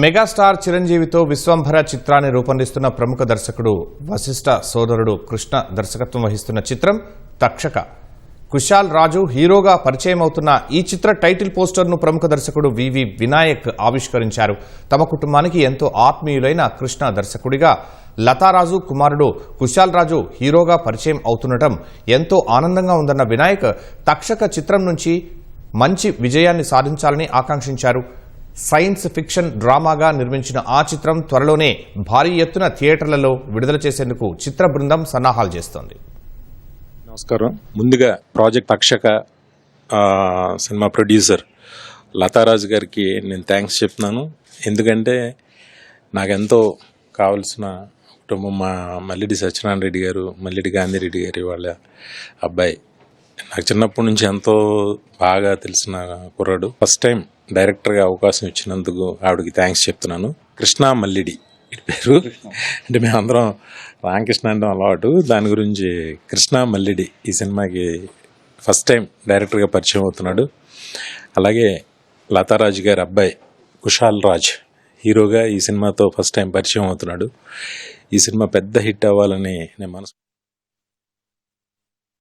Megastar చిరంజీవితో Vishwambhara చిత్రాన్ని రూపొందిస్తున్న ప్రముఖ దర్శకుడు వశిష్ఠ సోదరుడు కృష్ణ దర్శకత్వం వహిస్తున్న చిత్రం తక్షక. కుశాల్ రాజు హీరోగా పరిచయం అవుతున్న ఈ చిత్ర టైటిల్ పోస్టర్ను ప్రముఖ దర్శకుడు వివి వినాయక్ ఆవిష్కరించారు. తమ కుటుంబానికి ఎంతో ఆత్మీయులైన కృష్ణ దర్శకుడిగా లతారాజు కుమారుడు కుశాల్ రాజు హీరోగా పరిచయం అవుతుండటం ఎంతో ఆనందంగా ఉందన్న వినాయక్ తక్షక చిత్రం నుంచి మంచి విజయాన్ని సాధించాలని ఆకాంక్షించారు. సైన్స్ ఫిక్షన్ డ్రామాగా నిర్మించిన ఆ చిత్రం త్వరలోనే భారీ ఎత్తున థియేటర్లలో విడుదల చేసేందుకు చిత్ర బృందం సన్నాహాలు చేస్తోంది. నమస్కారం. ముందుగా project Takshaka cinema producer Latharaju గారికి నేను థ్యాంక్స్ చెప్తున్నాను. ఎందుకంటే నాకెంతో కావలసిన కుటుంబం మా మల్లిడి సత్యనారాయణ రెడ్డి గారు, మల్లిడి గాంధీ రెడ్డి గారి వాళ్ళ అబ్బాయి. నాకు చిన్నప్పటి నుంచి ఎంతో బాగా తెలిసిన కుర్రాడు. ఫస్ట్ టైం డైరెక్టర్గా అవకాశం ఇచ్చినందుకు ఆవిడకి థ్యాంక్స్ చెప్తున్నాను. కృష్ణ మల్లిడి పేరు, అంటే మేమందరం రామకృష్ణ అంటే అలవాటు. దాని గురించి కృష్ణ మల్లిడి ఈ సినిమాకి ఫస్ట్ టైం డైరెక్టర్గా పరిచయం అవుతున్నాడు. అలాగే లతారాజు గారి అబ్బాయి కుశాల్ రాజ్ హీరోగా ఈ సినిమాతో ఫస్ట్ టైం పరిచయం అవుతున్నాడు. ఈ సినిమా పెద్ద హిట్ అవ్వాలని నేను